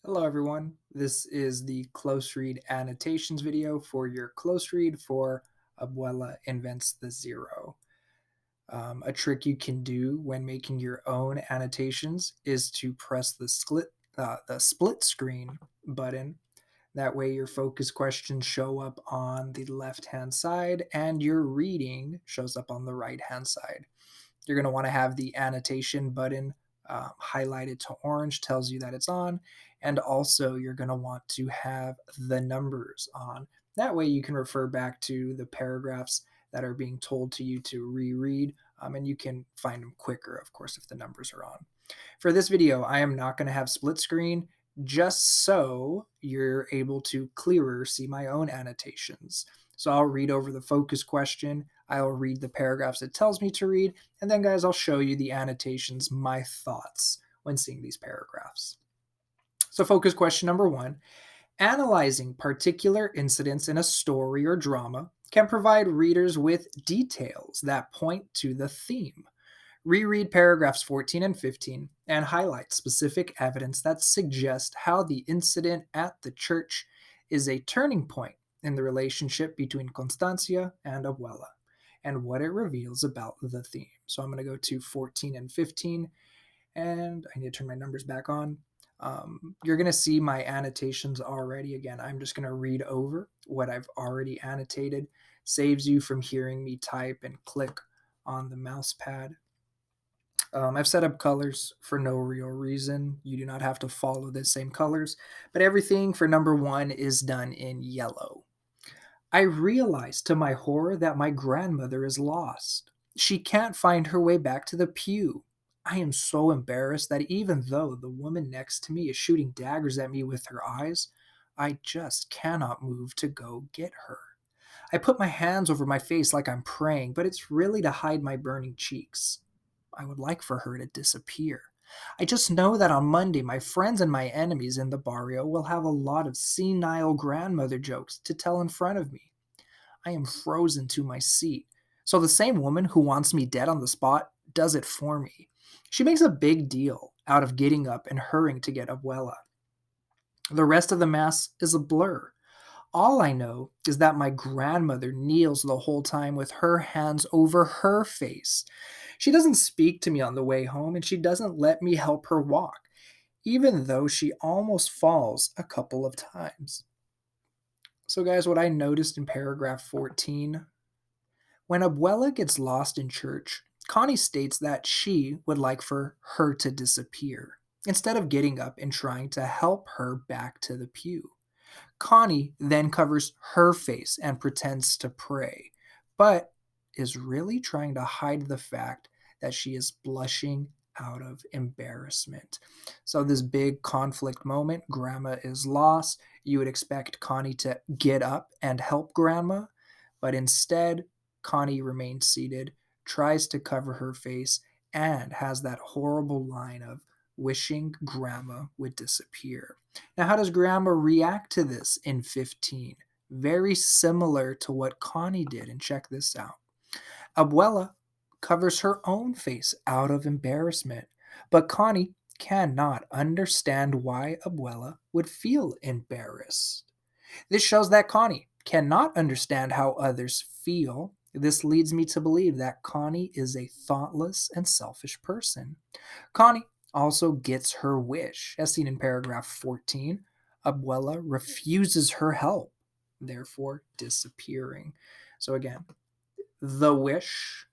Hello everyone, this is the close read annotations video for your close read for Abuela Invents the Zero. A trick you can do when making your own annotations is to press the split screen button. That way your focus questions show up on the left hand side and your reading shows up on the right hand side. You're going to want to have the annotation button highlighted to orange, tells you that it's on. And also, you're going to want to have the numbers on. That way, you can refer back to the paragraphs that are being told to you to reread, and you can find them quicker, of course, if the numbers are on. For this video, I am not going to have split screen just so you're able to clearer see my own annotations. So I'll read over the focus question, I'll read the paragraphs it tells me to read, and then, guys, I'll show you the annotations, my thoughts when seeing these paragraphs. So, focus question number one: analyzing particular incidents in a story or drama can provide readers with details that point to the theme. Reread paragraphs 14 and 15 and highlight specific evidence that suggests how the incident at the church is a turning point in the relationship between Constancia and Abuela and what it reveals about the theme. So I'm going to go to 14 and 15, and I need to turn my numbers back on. You're going to see my annotations already. Again, I'm just going to read over what I've already annotated. Saves you from hearing me type and click on the mouse pad. I've set up colors for no real reason. You do not have to follow the same colors, but everything for number one is done in yellow. I realized to my horror that my grandmother is lost. She can't find her way back to the pew. I am so embarrassed that even though the woman next to me is shooting daggers at me with her eyes, I just cannot move to go get her. I put my hands over my face like I'm praying, but it's really to hide my burning cheeks. I would like for her to disappear. I just know that on Monday, my friends and my enemies in the barrio will have a lot of senile grandmother jokes to tell in front of me. I am frozen to my seat. So the same woman who wants me dead on the spot does it for me. She makes a big deal out of getting up and hurrying to get Abuela. The rest of the mass is a blur. All I know is that my grandmother kneels the whole time with her hands over her face. She doesn't speak to me on the way home, and she doesn't let me help her walk, even though she almost falls a couple of times. So, guys, what I noticed in paragraph 14: when Abuela gets lost in church, Connie states that she would like for her to disappear, instead of getting up and trying to help her back to the pew. Connie then covers her face and pretends to pray, but is really trying to hide the fact that she is blushing out of embarrassment. So, this big conflict moment, Grandma is lost. You would expect Connie to get up and help Grandma, but instead, Connie remains seated, tries to cover her face, and has that horrible line of wishing Grandma would disappear. Now, how does Grandma react to this in 15? Very similar to what Connie did, and check this out. Abuela covers her own face out of embarrassment, but Connie cannot understand why Abuela would feel embarrassed. This shows that Connie cannot understand how others feel. This leads me to believe that Connie is a thoughtless and selfish person. Connie also gets her wish, as seen in paragraph 14. Abuela refuses her help, therefore disappearing. So, again, the wish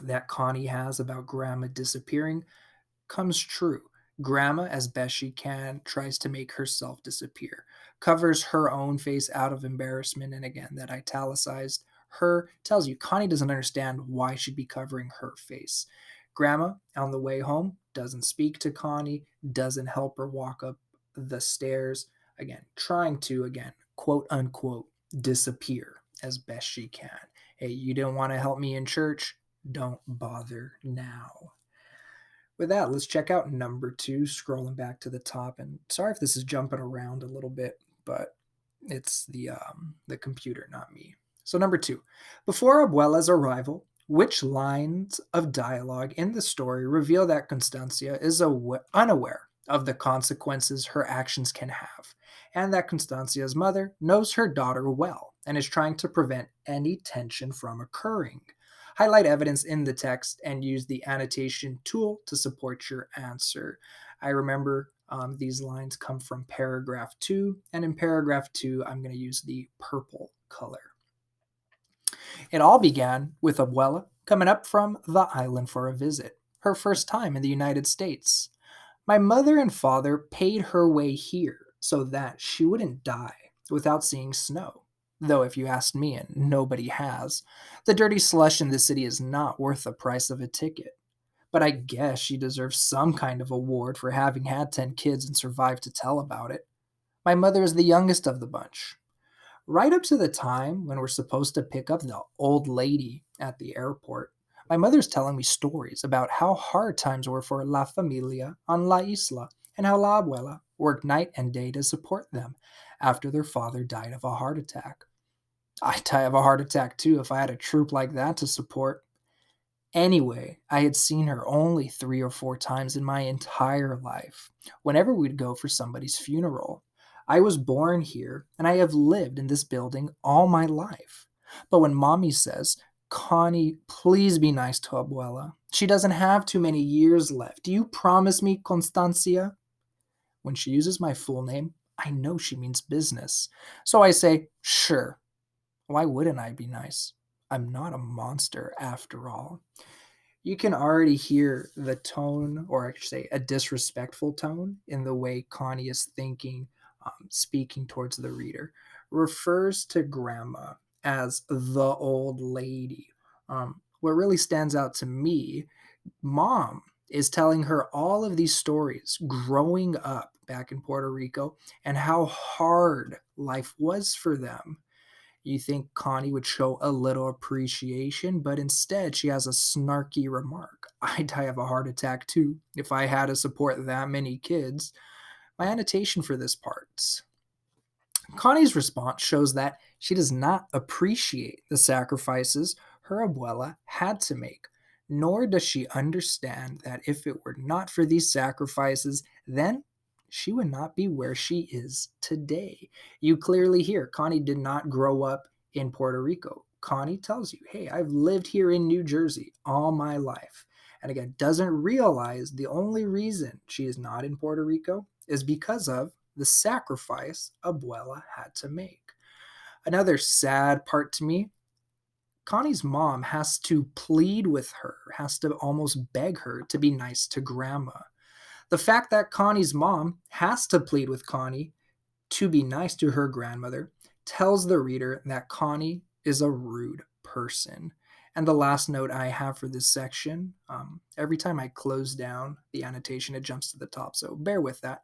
that Connie has about Grandma disappearing comes true. Grandma, as best she can, tries to make herself disappear, covers her own face out of embarrassment, and again, that italicized her tells you Connie doesn't understand why she'd be covering her face. Grandma, on the way home, doesn't speak to Connie, doesn't help her walk up the stairs, again, trying to, again, quote unquote, disappear as best she can. Hey, you didn't want to help me in church? Don't bother now. With that, let's check out number two, scrolling back to the top. And sorry if this is jumping around a little bit, but it's the computer, not me. So number two: before Abuela's arrival, which lines of dialogue in the story reveal that Constancia is unaware of the consequences her actions can have, and that Constancia's mother knows her daughter well and is trying to prevent any tension from occurring. Highlight evidence in the text and use the annotation tool to support your answer. I remember these lines come from paragraph 2, and in paragraph 2, I'm going to use the purple color. It all began with Abuela coming up from the island for a visit, her first time in the United States. My mother and father paid her way here so that she wouldn't die without seeing snow. Though, if you asked me, and nobody has, the dirty slush in the city is not worth the price of a ticket. But I guess she deserves some kind of award for having had 10 kids and survived to tell about it. My mother is the youngest of the bunch. Right up to the time when we're supposed to pick up the old lady at the airport, my mother's telling me stories about how hard times were for La Familia on La Isla and how La Abuela worked night and day to support them after their father died of a heart attack. I'd die of a heart attack too if I had a troop like that to support. Anyway, I had seen her only 3 or 4 times in my entire life, whenever we'd go for somebody's funeral. I was born here, and I have lived in this building all my life. But when mommy says, Connie, please be nice to Abuela. She doesn't have too many years left. Do you promise me, Constancia? When she uses my full name, I know she means business. So I say, sure. Why wouldn't I be nice? I'm not a monster after all. You can already hear the tone, or I should say, a disrespectful tone in the way Connie is thinking, speaking towards the reader. Refers to grandma as the old lady. What really stands out to me, mom is telling her all of these stories growing up back in Puerto Rico and how hard life was for them. You think Connie would show a little appreciation, but instead she has a snarky remark. I'd die of a heart attack too if I had to support that many kids. My annotation for this part. Connie's response shows that she does not appreciate the sacrifices her abuela had to make, nor does she understand that if it were not for these sacrifices, then she would not be where she is today. You clearly hear Connie did not grow up in Puerto Rico. Connie tells you, hey, I've lived here in New Jersey all my life. And again, doesn't realize the only reason she is not in Puerto Rico is because of the sacrifice Abuela had to make. Another sad part to me, Connie's mom has to plead with her, has to almost beg her to be nice to grandma. The fact that Connie's mom has to plead with Connie to be nice to her grandmother tells the reader that Connie is a rude person. And the last note I have for this section, every time I close down the annotation, it jumps to the top. So bear with that.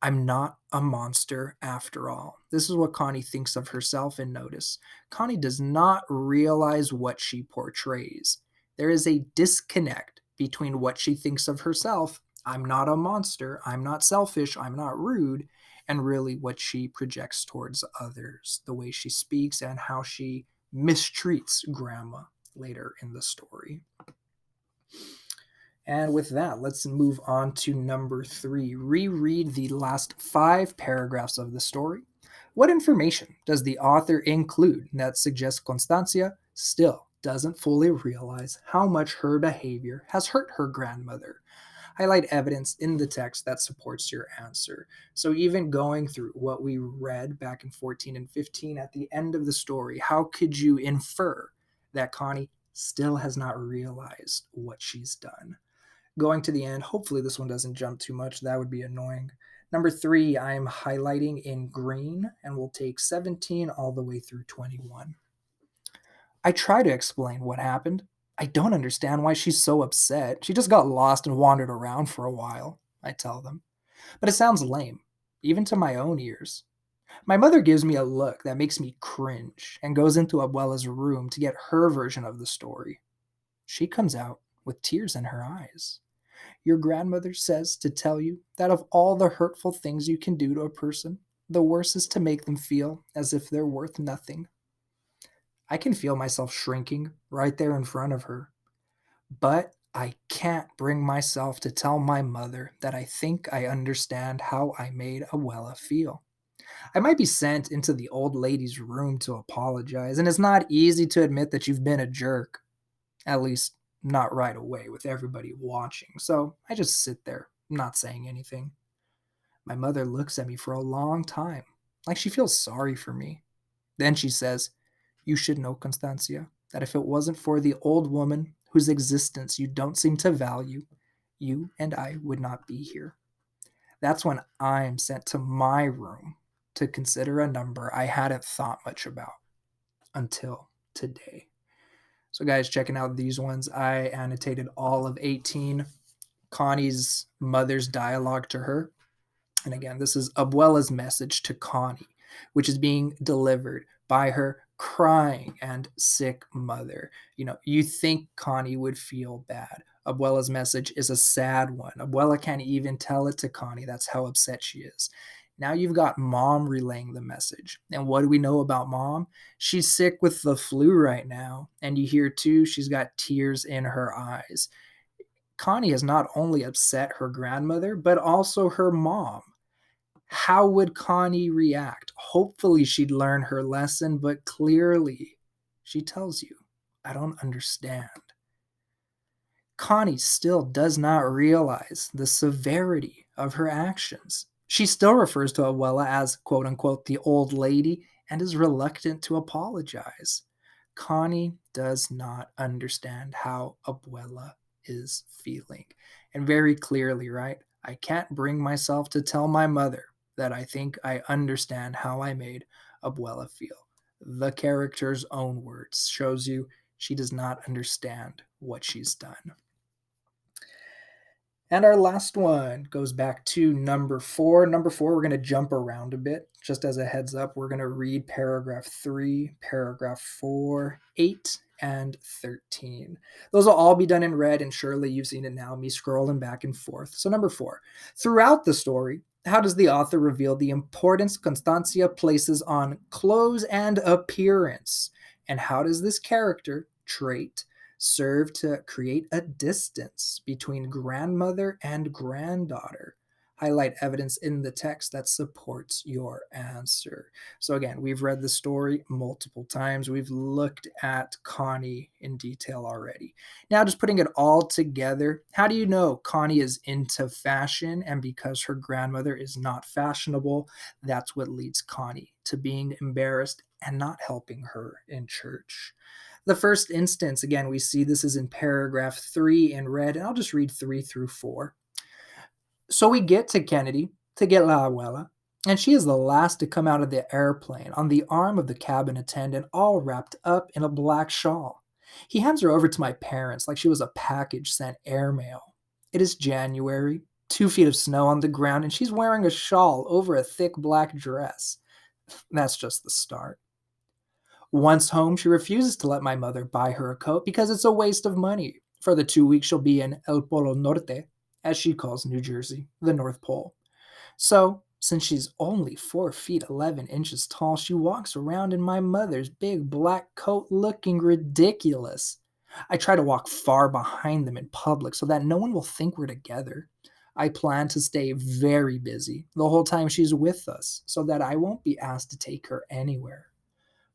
I'm not a monster after all. This is what Connie thinks of herself, and notice, Connie does not realize what she portrays. There is a disconnect between what she thinks of herself, I'm not a monster, I'm not selfish, I'm not rude, and really what she projects towards others, the way she speaks and how she mistreats grandma later in the story. And with that, let's move on to number 3. Reread the last 5 paragraphs of the story. What information does the author include that suggests Constancia still doesn't fully realize how much her behavior has hurt her grandmother? Highlight evidence in the text that supports your answer. So, even going through what we read back in 14 and 15 at the end of the story, how could you infer that Connie still has not realized what she's done? Going to the end, hopefully this one doesn't jump too much. That would be annoying. Number 3, I'm highlighting in green, and we'll take 17 all the way through 21. I try to explain what happened. I don't understand why she's so upset. She just got lost and wandered around for a while, I tell them. But it sounds lame, even to my own ears. My mother gives me a look that makes me cringe and goes into Abuela's room to get her version of the story. She comes out with tears in her eyes. Your grandmother says to tell you that of all the hurtful things you can do to a person, the worst is to make them feel as if they're worth nothing. I can feel myself shrinking right there in front of her. But I can't bring myself to tell my mother that I think I understand how I made Abuela feel. I might be sent into the old lady's room to apologize, and it's not easy to admit that you've been a jerk, at least not right away with everybody watching. So I just sit there, not saying anything. My mother looks at me for a long time, like she feels sorry for me. Then she says, "You should know, Constancia, that if it wasn't for the old woman whose existence you don't seem to value, you and I would not be here." That's when I'm sent to my room to consider a number I hadn't thought much about until today. So, guys, checking out these ones, I annotated all of 18. Connie's mother's dialogue to her. And again, this is Abuela's message to Connie, which is being delivered by her crying and sick mother. You think Connie would feel bad. Abuela's message is a sad one. Abuela can't even tell it to Connie. That's how upset she is. Now you've got mom relaying the message. And what do we know about mom? She's sick with the flu right now. And you hear too, she's got tears in her eyes. Connie has not only upset her grandmother, but also her mom. How would Connie react? Hopefully, she'd learn her lesson, but clearly, she tells you, "I don't understand." Connie still does not realize the severity of her actions. She still refers to Abuela as quote unquote the old lady and is reluctant to apologize. Connie does not understand how Abuela is feeling. And very clearly, right? I can't bring myself to tell my mother that I think I understand how I made Abuela feel. The character's own words shows you she does not understand what she's done. And our last one goes back to number 4. Number 4, we're going to jump around a bit. Just as a heads up, we're going to read paragraph 3, paragraph 4, 8, and 13. Those will all be done in red, and surely you've seen it now, me scrolling back and forth. So, number 4, throughout the story, how does the author reveal the importance Constancia places on clothes and appearance? And how does this character trait serve to create a distance between grandmother and granddaughter? Highlight evidence in the text that supports your answer. So, again, we've read the story multiple times. We've looked at Connie in detail already. Now, just putting it all together, how do you know Connie is into fashion? And because her grandmother is not fashionable, that's what leads Connie to being embarrassed and not helping her in church. The first instance, again, we see this is in paragraph 3 in red, and I'll just read 3 through 4. So we get to Kennedy to get La Abuela, and she is the last to come out of the airplane on the arm of the cabin attendant, all wrapped up in a black shawl. He hands her over to my parents like she was a package sent airmail. It is January, 2 feet of snow on the ground, and she's wearing a shawl over a thick black dress. That's just the start. Once home, she refuses to let my mother buy her a coat because it's a waste of money. For the 2 weeks she'll be in El Polo Norte, as she calls New Jersey, the North Pole. So, since she's only 4 feet 11 inches tall, she walks around in my mother's big black coat looking ridiculous. I try to walk far behind them in public so that no one will think we're together. I plan to stay very busy the whole time she's with us so that I won't be asked to take her anywhere.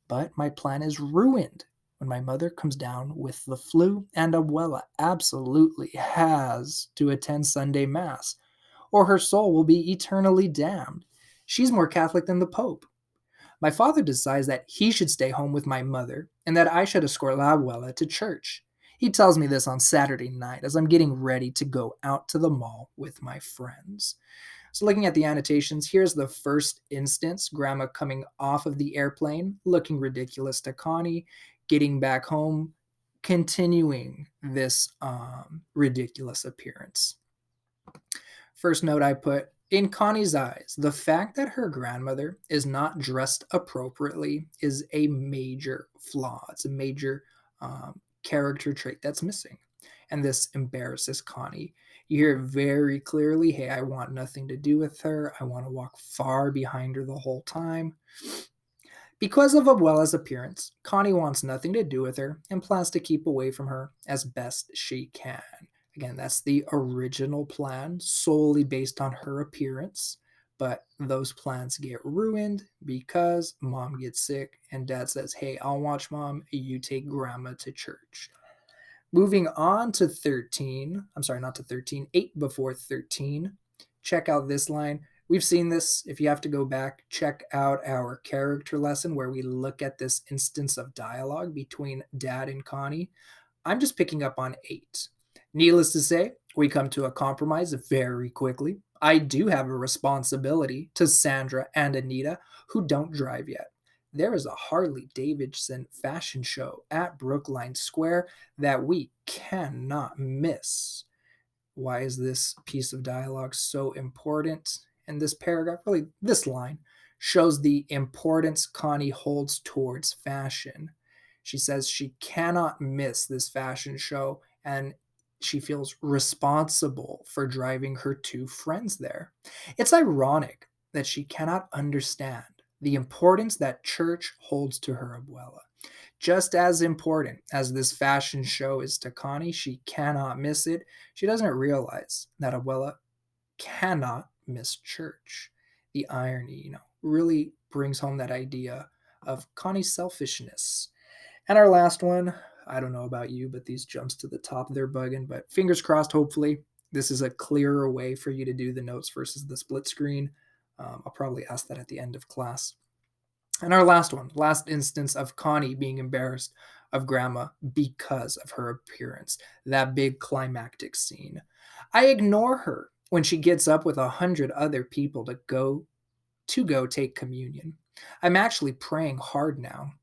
But my plan is ruined when my mother comes down with the flu, and Abuela absolutely has to attend Sunday Mass, or her soul will be eternally damned. She's more Catholic than the Pope. My father decides that he should stay home with my mother and that I should escort La Abuela to church. He tells me this on Saturday night as I'm getting ready to go out to the mall with my friends. So, looking at the annotations, here's the first instance: Grandma coming off of the airplane, looking ridiculous to Connie, getting back home, continuing this ridiculous appearance. First note I put: in Connie's eyes, the fact that her grandmother is not dressed appropriately is a major flaw. It's a major character trait that's missing. And this embarrasses Connie. You hear very clearly, "Hey, I want nothing to do with her. I want to walk far behind her the whole time." Because of Abuela's appearance, Connie wants nothing to do with her and plans to keep away from her as best she can. Again, that's the original plan, solely based on her appearance. But those plans get ruined because mom gets sick and dad says, "Hey, I'll watch mom, you take grandma to church." Moving on to 13, I'm sorry, not to 13, 8 before 13. Check out this line. We've seen this. If you have to go back, check out our character lesson where we look at this instance of dialogue between Dad and Connie. I'm just picking up on 8. Needless to say, we come to a compromise very quickly. I do have a responsibility to Sandra and Anita, who don't drive yet. There is a Harley Davidson fashion show at Brookline Square that we cannot miss. Why is this piece of dialogue so important? And this paragraph, really, this line, shows the importance Connie holds towards fashion. She says she cannot miss this fashion show and she feels responsible for driving her two friends there. It's ironic that she cannot understand the importance that church holds to her abuela. Just as important as this fashion show is to Connie, she cannot miss it. She doesn't realize that Abuela cannot miss church. The irony, really brings home that idea of Connie's selfishness. And our last one, I don't know about you, but these jumps to the top, they're bugging. But fingers crossed, hopefully, this is a clearer way for you to do the notes versus the split screen. I'll probably ask that at the end of class. And our last one, last instance of Connie being embarrassed of grandma because of her appearance, that big climactic scene. I ignore her when she gets up with 100 other people to go take communion. I'm actually praying hard now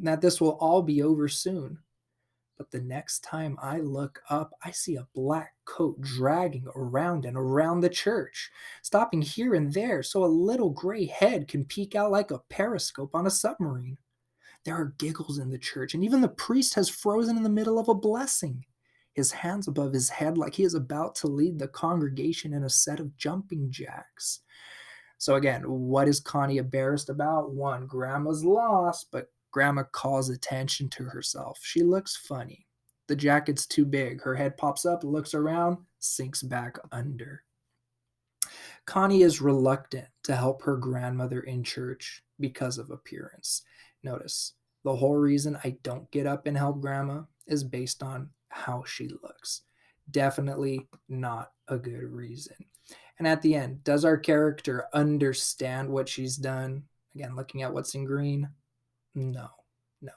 that this will all be over soon. But the next time I look up, I see a black coat dragging around and around the church, stopping here and there so a little gray head can peek out like a periscope on a submarine. There are giggles in the church, and even the priest has frozen in the middle of a blessing, his hands above his head like he is about to lead the congregation in a set of jumping jacks. So again, what is Connie embarrassed about? One, grandma's lost, but grandma calls attention to herself. She looks funny. The jacket's too big. Her head pops up, looks around, sinks back under. Connie is reluctant to help her grandmother in church because of appearance. Notice, the whole reason I don't get up and help grandma is based on how she looks. Definitely not a good reason. And at the end, does our character understand what she's done? Again, looking at what's in green, no, no.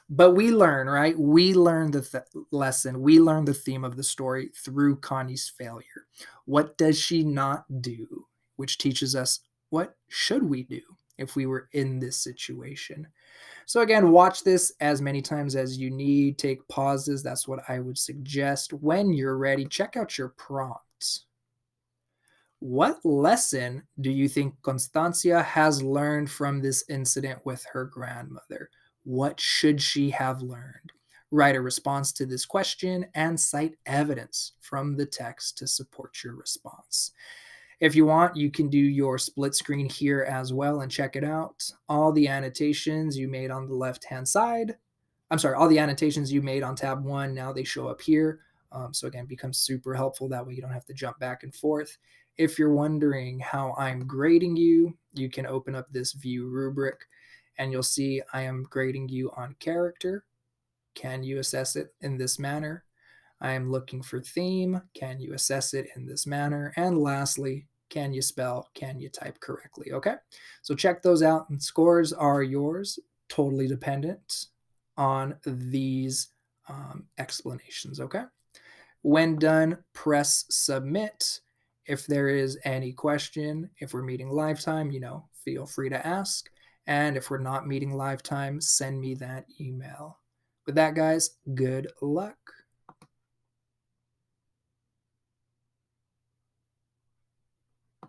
But we learn, right? We learn the lesson. We learn the theme of the story through Connie's failure. What does she not do? Which teaches us what should we do if we were in this situation. So again, watch this as many times as you need. Take pauses. That's what I would suggest. When you're ready, check out your prompts. What lesson do you think Constancia has learned from this incident with her grandmother? What should she have learned? Write a response to this question and cite evidence from the text to support your response. If you want, you can do your split screen here as well and check it out. All the annotations you made on the left-hand side, I'm sorry, all the annotations you made on tab 1, now they show up here. So again, it becomes super helpful. That way you don't have to jump back and forth. If you're wondering how I'm grading you, you can open up this view rubric and you'll see I am grading you on character. Can you assess it in this manner? I am looking for theme. Can you assess it in this manner? And lastly, can you spell? Can you type correctly? Okay. So check those out, and scores are yours, totally dependent on these explanations. Okay. When done, press submit. If there is any question, if we're meeting lifetime, feel free to ask. And if we're not meeting lifetime, send me that email. With that, guys, good luck.